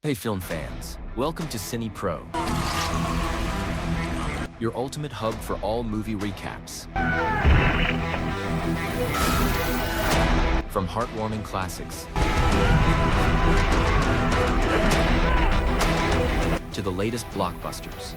Hey film fans, welcome to Cine Pro, your ultimate hub for all movie recaps. From heartwarming classics to the latest blockbusters.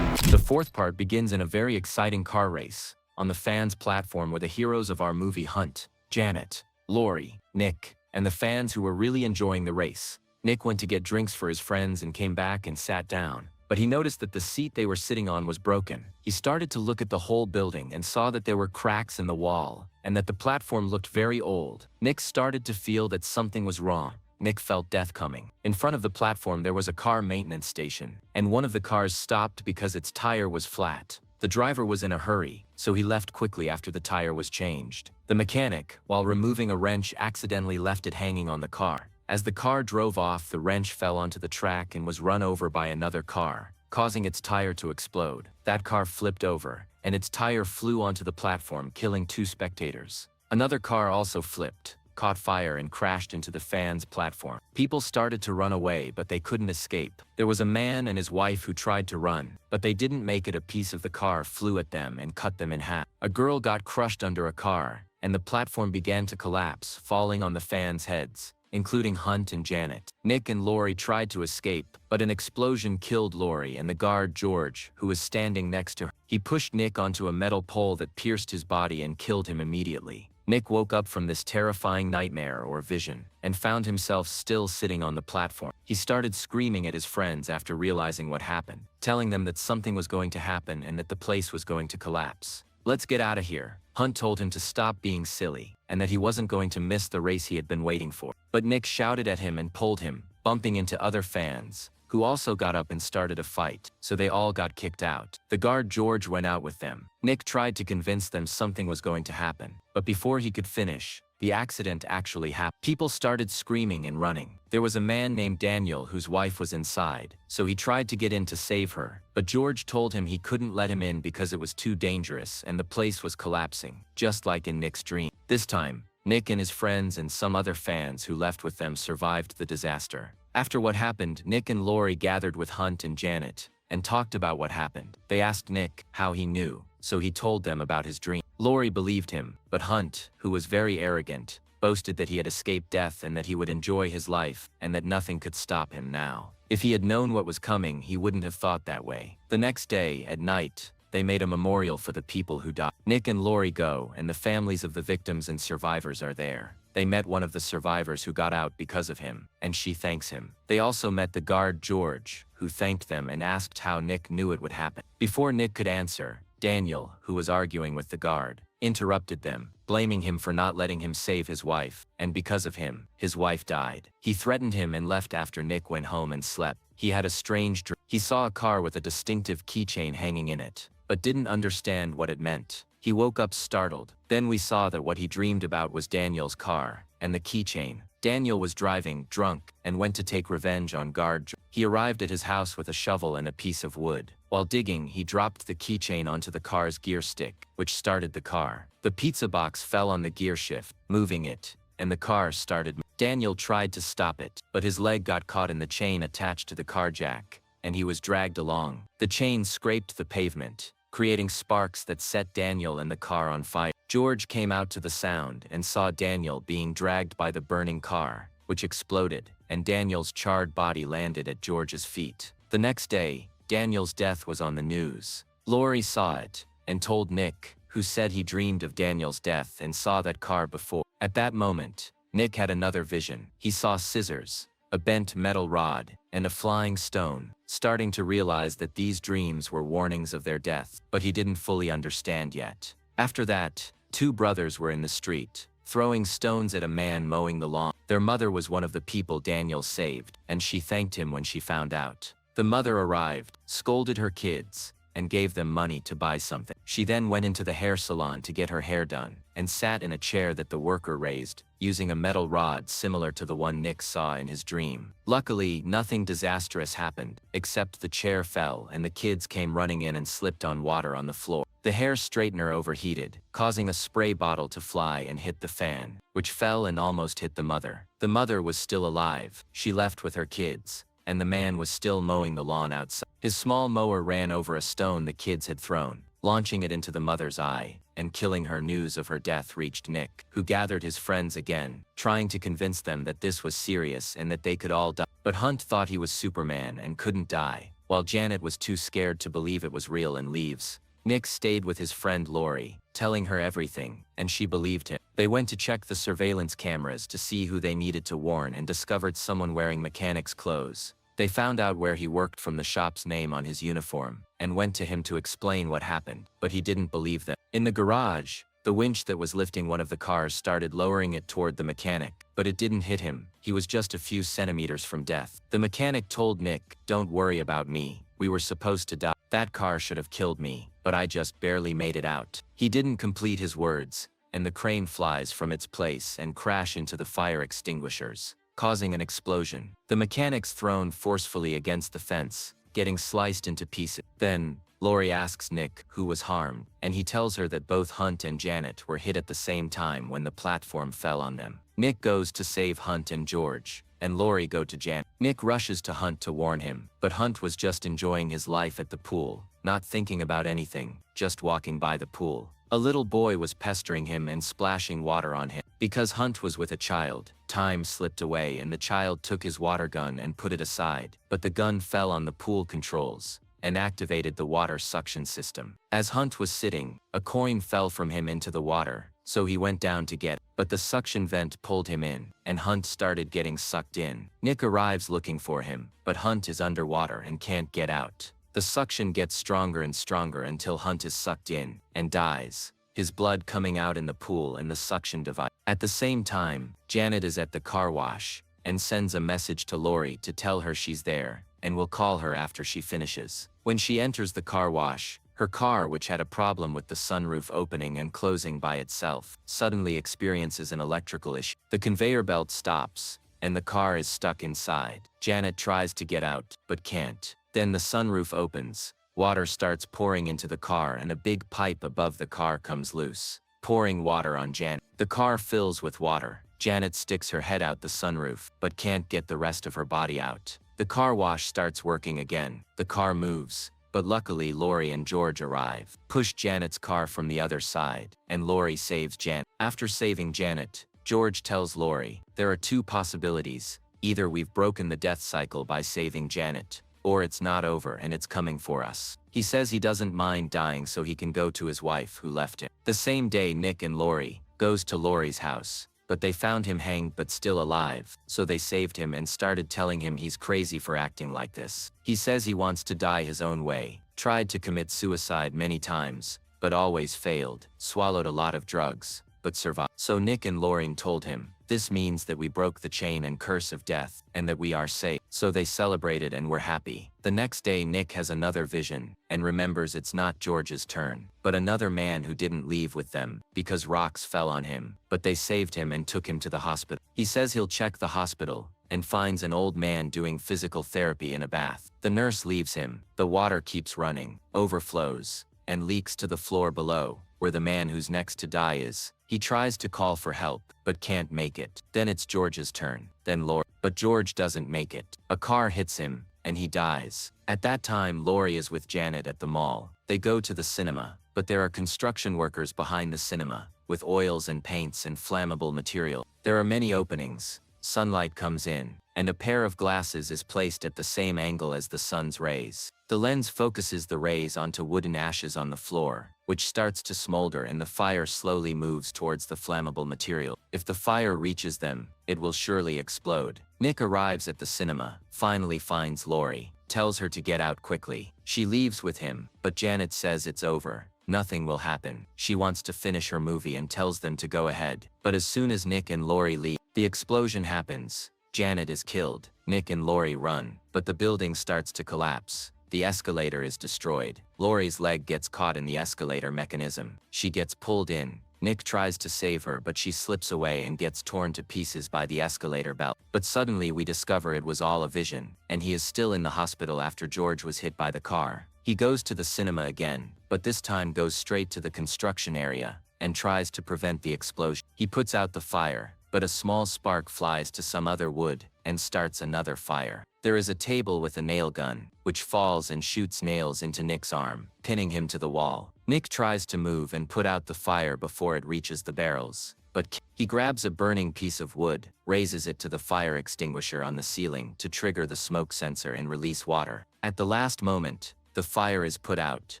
The fourth part begins in a very exciting car race on the fans' platform where the heroes of our movie Hunt, Janet, Lori, Nick, and the fans who were really enjoying the race. Nick went to get drinks for his friends and came back and sat down, but he noticed that the seat they were sitting on was broken. He started to look at the whole building and saw that there were cracks in the wall, and that the platform looked very old. Nick started to feel that something was wrong. Nick felt death coming. In front of the platform there was a car maintenance station, and one of the cars stopped because its tire was flat. The driver was in a hurry, so he left quickly after the tire was changed. The mechanic, while removing a wrench, accidentally left it hanging on the car. As the car drove off, the wrench fell onto the track and was run over by another car, causing its tire to explode. That car flipped over, and its tire flew onto the platform, killing 2 spectators. Another car also flipped, caught fire and crashed into the fans' platform. People started to run away, but they couldn't escape. There was a man and his wife who tried to run, but they didn't make it. A piece of the car flew at them and cut them in half. A girl got crushed under a car, and the platform began to collapse, falling on the fans' heads, including Hunt and Janet. Nick and Lori tried to escape, but an explosion killed Lori and the guard George, who was standing next to her. He pushed Nick onto a metal pole that pierced his body and killed him immediately. Nick woke up from this terrifying nightmare or vision, and found himself still sitting on the platform. He started screaming at his friends after realizing what happened, telling them that something was going to happen and that the place was going to collapse. "Let's get out of here." Hunt told him to stop being silly, and that he wasn't going to miss the race he had been waiting for. But Nick shouted at him and pulled him, bumping into other fans, who also got up and started a fight, so they all got kicked out. The guard George went out with them. Nick tried to convince them something was going to happen, but before he could finish, the accident actually happened. People started screaming and running. There was a man named Daniel whose wife was inside, so he tried to get in to save her, but George told him he couldn't let him in because it was too dangerous and the place was collapsing, just like in Nick's dream. This time, Nick and his friends and some other fans who left with them survived the disaster. After what happened, Nick and Lori gathered with Hunt and Janet and talked about what happened. They asked Nick how he knew, so he told them about his dream. Lori believed him, but Hunt, who was very arrogant, boasted that he had escaped death and that he would enjoy his life and that nothing could stop him now. If he had known what was coming, he wouldn't have thought that way. The next day, at night, they made a memorial for the people who died. Nick and Lori go, and the families of the victims and survivors are there. They met one of the survivors who got out because of him, and she thanks him. They also met the guard George, who thanked them and asked how Nick knew it would happen. Before Nick could answer, Daniel, who was arguing with the guard, interrupted them, blaming him for not letting him save his wife, and because of him, his wife died. He threatened him and left after Nick went home and slept. He had a strange dream. He saw a car with a distinctive keychain hanging in it, but didn't understand what it meant. He woke up startled. Then we saw that what he dreamed about was Daniel's car and the keychain. Daniel was driving, drunk, and went to take revenge on guard George. He arrived at his house with a shovel and a piece of wood. While digging, he dropped the keychain onto the car's gear stick, which started the car. The pizza box fell on the gear shift, moving it, and the car started. Daniel tried to stop it, but his leg got caught in the chain attached to the car jack, and he was dragged along. The chain scraped the pavement, creating sparks that set Daniel and the car on fire. George came out to the sound and saw Daniel being dragged by the burning car, which exploded, and Daniel's charred body landed at George's feet. The next day, Daniel's death was on the news. Lori saw it and told Nick, who said he dreamed of Daniel's death and saw that car before. At that moment, Nick had another vision. He saw scissors, a bent metal rod, and a flying stone, starting to realize that these dreams were warnings of their death, but he didn't fully understand yet. After that, 2 brothers were in the street, throwing stones at a man mowing the lawn. Their mother was one of the people Daniel saved, and she thanked him when she found out. The mother arrived, scolded her kids, and gave them money to buy something. She then went into the hair salon to get her hair done, and sat in a chair that the worker raised, using a metal rod similar to the one Nick saw in his dream. Luckily, nothing disastrous happened, except the chair fell and the kids came running in and slipped on water on the floor. The hair straightener overheated, causing a spray bottle to fly and hit the fan, which fell and almost hit the mother. The mother was still alive. She left with her kids, and the man was still mowing the lawn outside. His small mower ran over a stone the kids had thrown, launching it into the mother's eye and killing her. News of her death reached Nick, who gathered his friends again, trying to convince them that this was serious and that they could all die. But Hunt thought he was Superman and couldn't die, while Janet was too scared to believe it was real and leaves. Nick stayed with his friend Lori, telling her everything, and she believed him. They went to check the surveillance cameras to see who they needed to warn and discovered someone wearing mechanic's clothes. They found out where he worked from the shop's name on his uniform, and went to him to explain what happened, but he didn't believe them. In the garage, the winch that was lifting one of the cars started lowering it toward the mechanic, but it didn't hit him. He was just a few centimeters from death. The mechanic told Nick, "Don't worry about me. We were supposed to die. That car should have killed me, but I just barely made it out." He didn't complete his words, and the crane flies from its place and crash into the fire extinguishers, causing an explosion. The mechanic's thrown forcefully against the fence, getting sliced into pieces. Then, Lori asks Nick who was harmed, and he tells her that both Hunt and Janet were hit at the same time when the platform fell on them. Nick goes to save Hunt and George, and Lori go to Janet. Nick rushes to Hunt to warn him, but Hunt was just enjoying his life at the pool, not thinking about anything, just walking by the pool. A little boy was pestering him and splashing water on him. Because Hunt was with a child, time slipped away and the child took his water gun and put it aside, but the gun fell on the pool controls and activated the water suction system. As Hunt was sitting, a coin fell from him into the water, so he went down to get it, but the suction vent pulled him in, and Hunt started getting sucked in. Nick arrives looking for him, but Hunt is underwater and can't get out. The suction gets stronger and stronger until Hunt is sucked in and dies, his blood coming out in the pool and the suction device. At the same time, Janet is at the car wash and sends a message to Lori to tell her she's there and will call her after she finishes. When she enters the car wash, her car, which had a problem with the sunroof opening and closing by itself, suddenly experiences an electrical issue. The conveyor belt stops, and the car is stuck inside. Janet tries to get out, but can't. Then the sunroof opens, water starts pouring into the car and a big pipe above the car comes loose, pouring water on Janet. The car fills with water. Janet sticks her head out the sunroof, but can't get the rest of her body out. The car wash starts working again. The car moves, but luckily Lori and George arrive, push Janet's car from the other side, and Lori saves Janet. After saving Janet, George tells Lori, there are two possibilities. Either we've broken the death cycle by saving Janet, or it's not over and it's coming for us. He says he doesn't mind dying so he can go to his wife who left him. The same day Nick and Lori goes to Lori's house, but they found him hanged but still alive, so they saved him and started telling him he's crazy for acting like this. He says he wants to die his own way, tried to commit suicide many times, but always failed, swallowed a lot of drugs, but survived. So Nick and Lorraine told him, this means that we broke the chain and curse of death, and that we are safe. So they celebrated and were happy. The next day Nick has another vision, and remembers it's not George's turn, but another man who didn't leave with them, because rocks fell on him, but they saved him and took him to the hospital. He says he'll check the hospital, and finds an old man doing physical therapy in a bath. The nurse leaves him, the water keeps running, overflows, and leaks to the floor below, where the man who's next to die is. He tries to call for help, but can't make it. Then it's George's turn, then Lori. But George doesn't make it. A car hits him, and he dies. At that time Lori is with Janet at the mall. They go to the cinema, but there are construction workers behind the cinema, with oils and paints and flammable material. There are many openings. Sunlight comes in, and a pair of glasses is placed at the same angle as the sun's rays. The lens focuses the rays onto wooden ashes on the floor, which starts to smolder, and the fire slowly moves towards the flammable material. If the fire reaches them, it will surely explode. Nick arrives at the cinema, finally finds Lori, tells her to get out quickly. She leaves with him, but Janet says it's over. Nothing will happen. She wants to finish her movie and tells them to go ahead. But as soon as Nick and Lori leave, the explosion happens. Janet is killed. Nick and Lori run, but the building starts to collapse. The escalator is destroyed. Lori's leg gets caught in the escalator mechanism. She gets pulled in. Nick tries to save her, but she slips away and gets torn to pieces by the escalator belt. But suddenly we discover it was all a vision, and he is still in the hospital after George was hit by the car. He goes to the cinema again, but this time goes straight to the construction area and tries to prevent the explosion. He puts out the fire, but a small spark flies to some other wood and starts another fire. There is a table with a nail gun, which falls and shoots nails into Nick's arm, pinning him to the wall. Nick tries to move and put out the fire before it reaches the barrels, but he grabs a burning piece of wood, raises it to the fire extinguisher on the ceiling to trigger the smoke sensor and release water. At the last moment, the fire is put out,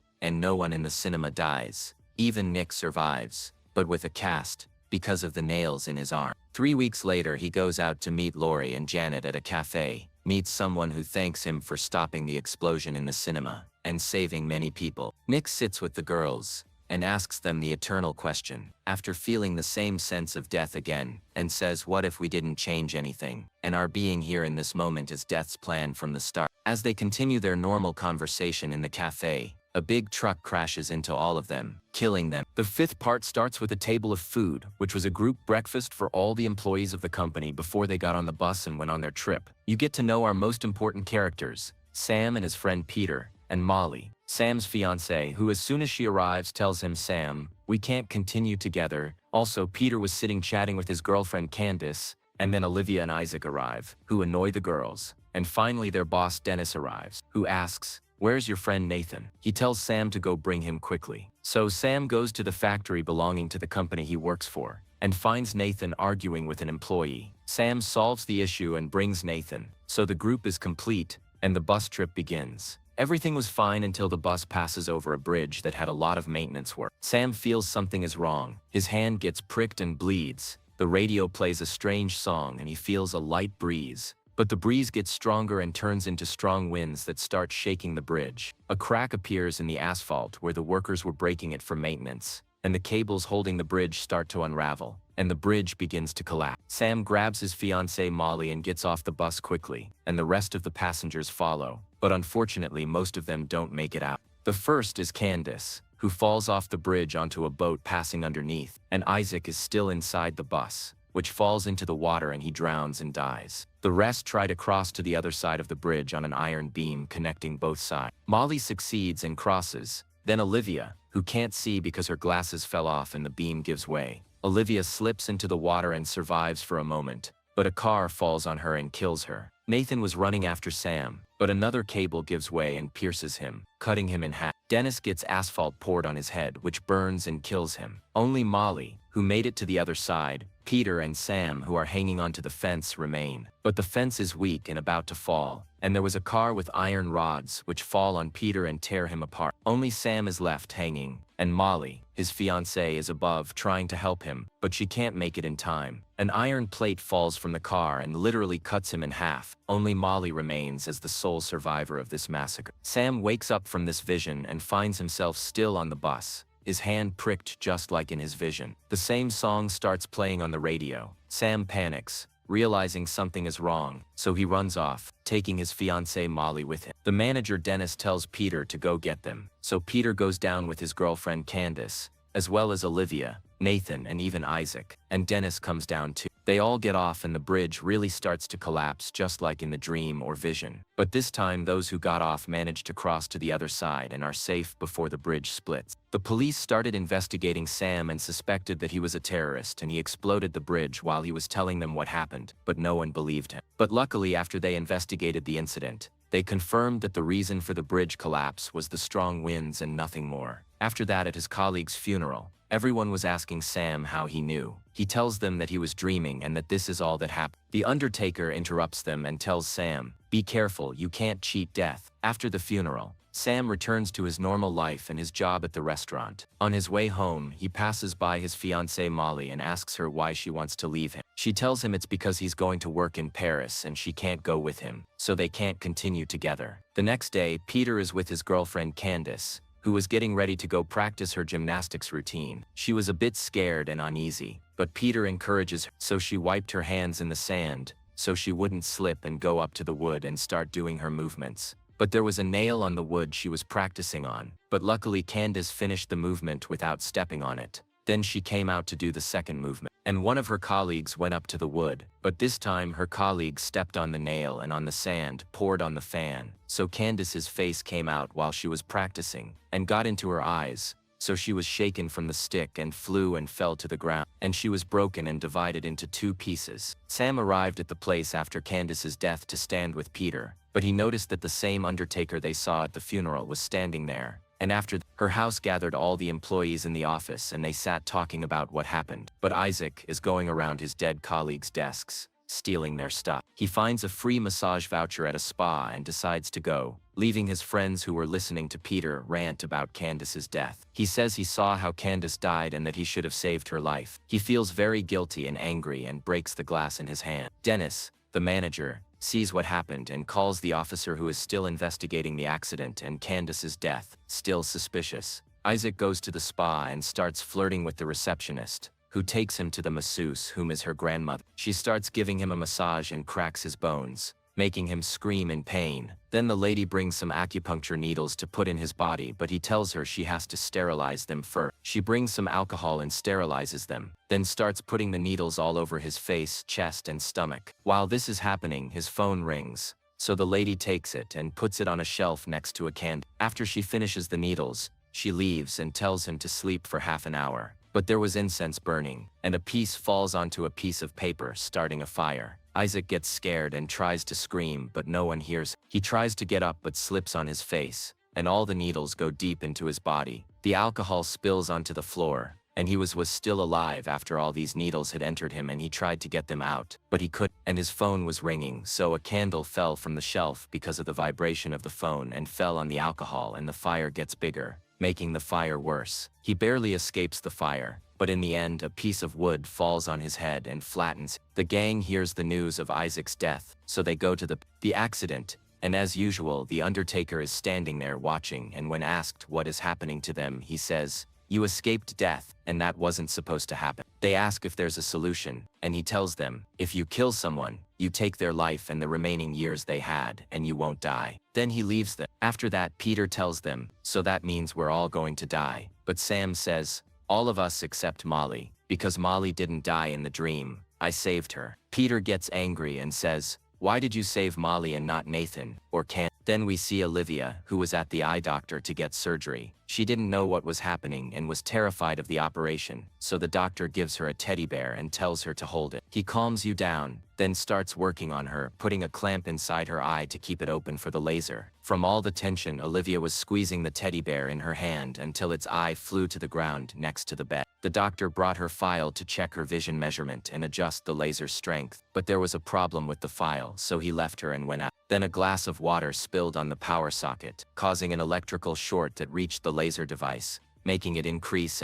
and no one in the cinema dies. Even Nick survives, but with a cast, because of the nails in his arm. 3 weeks later, he goes out to meet Laurie and Janet at a cafe, meets someone who thanks him for stopping the explosion in the cinema and saving many people. Nick sits with the girls and asks them the eternal question, after feeling the same sense of death again, and says, what if we didn't change anything, and our being here in this moment is death's plan from the start? As they continue their normal conversation in the cafe, a big truck crashes into all of them, killing them. The fifth part starts with a table of food, which was a group breakfast for all the employees of the company before they got on the bus and went on their trip. You get to know our most important characters, Sam and his friend Peter, and Molly, Sam's fiancée, who as soon as she arrives tells him, Sam, we can't continue together. Also, Peter was sitting chatting with his girlfriend Candace, and then Olivia and Isaac arrive, who annoy the girls. And finally their boss Dennis arrives, who asks, where's your friend Nathan? He tells Sam to go bring him quickly. So Sam goes to the factory belonging to the company he works for, and finds Nathan arguing with an employee. Sam solves the issue and brings Nathan, so the group is complete, and the bus trip begins. Everything was fine until the bus passes over a bridge that had a lot of maintenance work. Sam feels something is wrong. His hand gets pricked and bleeds. The radio plays a strange song and he feels a light breeze. But the breeze gets stronger and turns into strong winds that start shaking the bridge. A crack appears in the asphalt where the workers were breaking it for maintenance, and the cables holding the bridge start to unravel, and the bridge begins to collapse. Sam grabs his fiancée Molly and gets off the bus quickly, and the rest of the passengers follow, but unfortunately most of them don't make it out. The first is Candace, who falls off the bridge onto a boat passing underneath, and Isaac is still inside the bus, which falls into the water and he drowns and dies. The rest try to cross to the other side of the bridge on an iron beam connecting both sides. Molly succeeds and crosses. Then Olivia, who can't see because her glasses fell off and the beam gives way. Olivia slips into the water and survives for a moment, but a car falls on her and kills her. Nathan was running after Sam, but another cable gives way and pierces him, cutting him in half. Dennis gets asphalt poured on his head, which burns and kills him. Only Molly, who made it to the other side, Peter and Sam, who are hanging onto the fence, remain. But the fence is weak and about to fall, and there was a car with iron rods which fall on Peter and tear him apart. Only Sam is left hanging, and Molly, his fiancée, is above trying to help him, but she can't make it in time. An iron plate falls from the car and literally cuts him in half. Only Molly remains as the sole survivor of this massacre. Sam wakes up from this vision and finds himself still on the bus, his hand pricked just like in his vision. The same song starts playing on the radio. Sam panics, realizing something is wrong, so he runs off, taking his fiancée Molly with him. The manager Dennis tells Peter to go get them, so Peter goes down with his girlfriend Candace, as well as Olivia, Nathan, and even Isaac, and Dennis comes down too. They all get off and the bridge really starts to collapse just like in the dream or vision. But this time those who got off manage to cross to the other side and are safe before the bridge splits. The police started investigating Sam and suspected that he was a terrorist and he exploded the bridge while he was telling them what happened, but no one believed him. But luckily, after they investigated the incident, they confirmed that the reason for the bridge collapse was the strong winds and nothing more. After that, at his colleague's funeral, everyone was asking Sam how he knew. He tells them that he was dreaming and that this is all that happened. The Undertaker interrupts them and tells Sam, "Be careful, you can't cheat death." After the funeral, Sam returns to his normal life and his job at the restaurant. On his way home, he passes by his fiancée Molly and asks her why she wants to leave him. She tells him it's because he's going to work in Paris and she can't go with him, so they can't continue together. The next day, Peter is with his girlfriend Candace, who was getting ready to go practice her gymnastics routine. She was a bit scared and uneasy, but Peter encourages her, so she wiped her hands in the sand so she wouldn't slip and go up to the wood and start doing her movements. But there was a nail on the wood she was practicing on, but luckily Candace finished the movement without stepping on it. Then she came out to do the second movement. And one of her colleagues went up to the wood, but this time her colleague stepped on the nail and on the sand poured on the fan. So Candace's face came out while she was practicing, and got into her eyes. So she was shaken from the stick and flew and fell to the ground, and she was broken and divided into 2 pieces. Sam arrived at the place after Candace's death to stand with Peter, but he noticed that the same undertaker they saw at the funeral was standing there. And after her house gathered all the employees in the office and they sat talking about what happened. But Isaac is going around his dead colleagues' desks, stealing their stuff. He finds a free massage voucher at a spa and decides to go, leaving his friends who were listening to Peter rant about Candace's death. He says he saw how Candace died and that he should have saved her life. He feels very guilty and angry and breaks the glass in his hand. Dennis, the manager, sees what happened and calls the officer who is still investigating the accident and Candace's death, still suspicious. Isaac goes to the spa and starts flirting with the receptionist, who takes him to the masseuse, whom is her grandmother. She starts giving him a massage and cracks his bones, making him scream in pain. Then the lady brings some acupuncture needles to put in his body, but he tells her she has to sterilize them first. She brings some alcohol and sterilizes them, then starts putting the needles all over his face, chest, and stomach. While this is happening, his phone rings, so the lady takes it and puts it on a shelf next to a candle. After she finishes the needles, she leaves and tells him to sleep for half an hour. But there was incense burning, and a piece falls onto a piece of paper, starting a fire. Isaac gets scared and tries to scream, but no one hears. He tries to get up but slips on his face, and all the needles go deep into his body. The alcohol spills onto the floor, and he was still alive after all these needles had entered him, and he tried to get them out, but he couldn't. And his phone was ringing, so a candle fell from the shelf because of the vibration of the phone and fell on the alcohol, and the fire gets bigger, making the fire worse. He barely escapes the fire, but in the end a piece of wood falls on his head and flattens. The gang hears the news of Isaac's death, so they go to the accident, and as usual the undertaker is standing there watching, and when asked what is happening to them, he says, "You escaped death, and that wasn't supposed to happen." They ask if there's a solution, and he tells them, if you kill someone, you take their life and the remaining years they had, and you won't die. Then he leaves them. After that, Peter tells them, so that means we're all going to die. But Sam says, all of us except Molly, because Molly didn't die in the dream. I saved her. Peter gets angry and says, why did you save Molly and not Nathan, or Cam? Then we see Olivia, who was at the eye doctor to get surgery. She didn't know what was happening and was terrified of the operation, so the doctor gives her a teddy bear and tells her to hold it. He calms you down, then starts working on her, putting a clamp inside her eye to keep it open for the laser. From all the tension, Olivia was squeezing the teddy bear in her hand until its eye flew to the ground next to the bed. The doctor brought her file to check her vision measurement and adjust the laser strength, but there was a problem with the file, so he left her and went out. Then a glass of water spilled on the power socket, causing an electrical short that reached the laser device, making it increase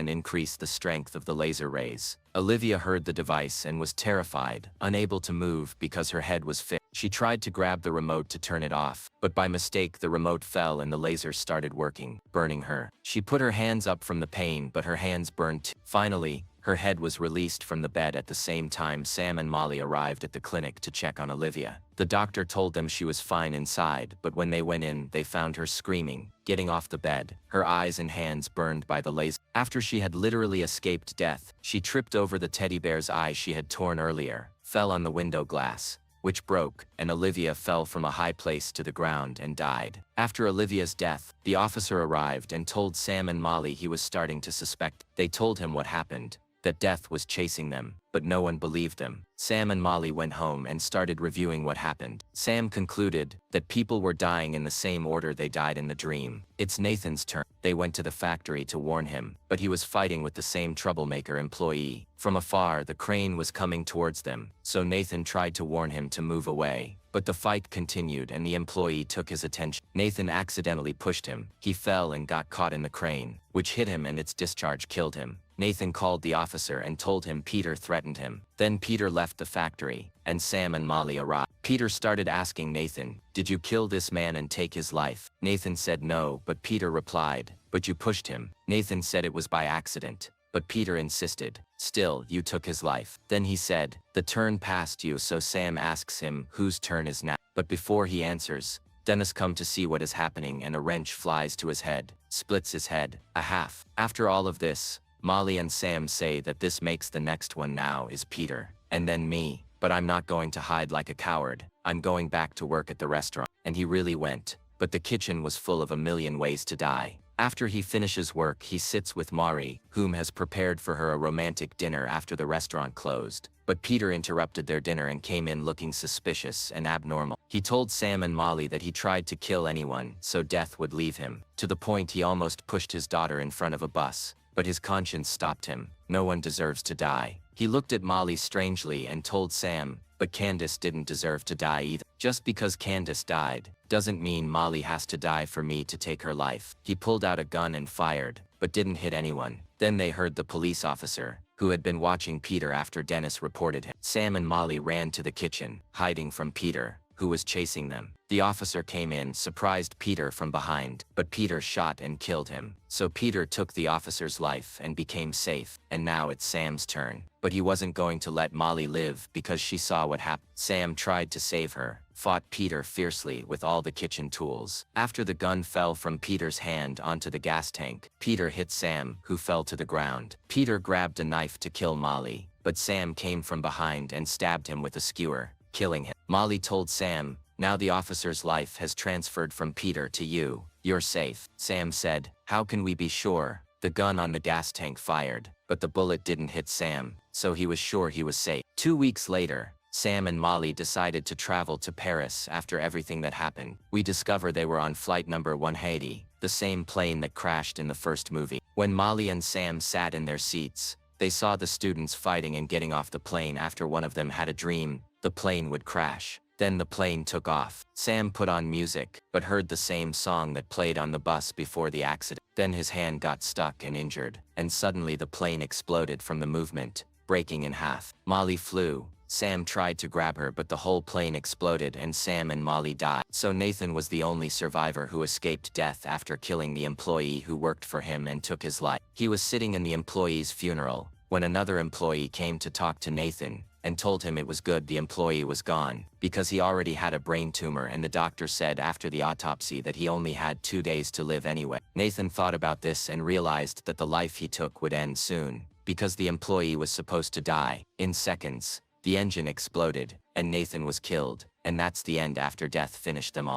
the strength of the laser rays. Olivia heard the device and was terrified, unable to move because her head was fixed. She tried to grab the remote to turn it off, but by mistake the remote fell and the laser started working, burning her. She put her hands up from the pain, but her hands burned too. Finally, her head was released from the bed. At the same time, Sam and Molly arrived at the clinic to check on Olivia. The doctor told them she was fine inside, but when they went in, they found her screaming, getting off the bed, her eyes and hands burned by the laser. After she had literally escaped death, she tripped over the teddy bear's eye she had torn earlier, fell on the window glass, which broke, and Olivia fell from a high place to the ground and died. After Olivia's death, the officer arrived and told Sam and Molly he was starting to suspect. They told him what happened, that death was chasing them, but no one believed them. Sam and Molly went home and started reviewing what happened. Sam concluded that people were dying in the same order they died in the dream. It's Nathan's turn. They went to the factory to warn him, but he was fighting with the same troublemaker employee. From afar, the crane was coming towards them, so Nathan tried to warn him to move away. But the fight continued and the employee took his attention. Nathan accidentally pushed him. He fell and got caught in the crane, which hit him and its discharge killed him. Nathan called the officer and told him Peter threatened him. Then Peter left the factory, and Sam and Molly arrived. Peter started asking Nathan, did you kill this man and take his life? Nathan said no, but Peter replied, but you pushed him. Nathan said it was by accident, but Peter insisted, still, you took his life. Then he said, the turn passed you, so Sam asks him, whose turn is now? But before he answers, Dennis comes to see what is happening and a wrench flies to his head, splits his head, a half. After all of this, Molly and Sam say that this makes the next one now is Peter, and then me. But I'm not going to hide like a coward. I'm going back to work at the restaurant. And he really went. But the kitchen was full of a million ways to die. After he finishes work, he sits with Mari, whom has prepared for her a romantic dinner after the restaurant closed. But Peter interrupted their dinner and came in looking suspicious and abnormal. He told Sam and Molly that he tried to kill anyone so death would leave him, to the point he almost pushed his daughter in front of a bus. But his conscience stopped him. No one deserves to die. He looked at Molly strangely and told Sam, but Candace didn't deserve to die either. Just because Candace died, doesn't mean Molly has to die for me to take her life. He pulled out a gun and fired, but didn't hit anyone. Then they heard the police officer, who had been watching Peter after Dennis reported him. Sam and Molly ran to the kitchen, hiding from Peter, who was chasing them. The officer came in, surprised Peter from behind, but Peter shot and killed him. So Peter took the officer's life and became safe, and now it's Sam's turn. But he wasn't going to let Molly live because she saw what happened. Sam tried to save her, fought Peter fiercely with all the kitchen tools. After the gun fell from Peter's hand onto the gas tank, Peter hit Sam, who fell to the ground. Peter grabbed a knife to kill Molly, but Sam came from behind and stabbed him with a skewer, killing him. Molly told Sam, "Now the officer's life has transferred from Peter to you. You're safe." Sam said, "How can we be sure?" The gun on the gas tank fired, but the bullet didn't hit Sam, so he was sure he was safe. 2 weeks later, Sam and Molly decided to travel to Paris after everything that happened. We discover they were on flight number 180, the same plane that crashed in the first movie. When Molly and Sam sat in their seats, they saw the students fighting and getting off the plane after one of them had a dream the plane would crash. Then the plane took off. Sam put on music, but heard the same song that played on the bus before the accident. Then his hand got stuck and injured, and suddenly the plane exploded from the movement, breaking in half. Molly flew. Sam tried to grab her, but the whole plane exploded and Sam and Molly died. So Nathan was the only survivor who escaped death after killing the employee who worked for him and took his life. He was sitting in the employee's funeral when another employee came to talk to Nathan and told him it was good the employee was gone, because he already had a brain tumor and the doctor said after the autopsy that he only had 2 days to live anyway. Nathan thought about this and realized that the life he took would end soon, because the employee was supposed to die. In seconds, the engine exploded, and Nathan was killed, and that's the end. After death finished them all.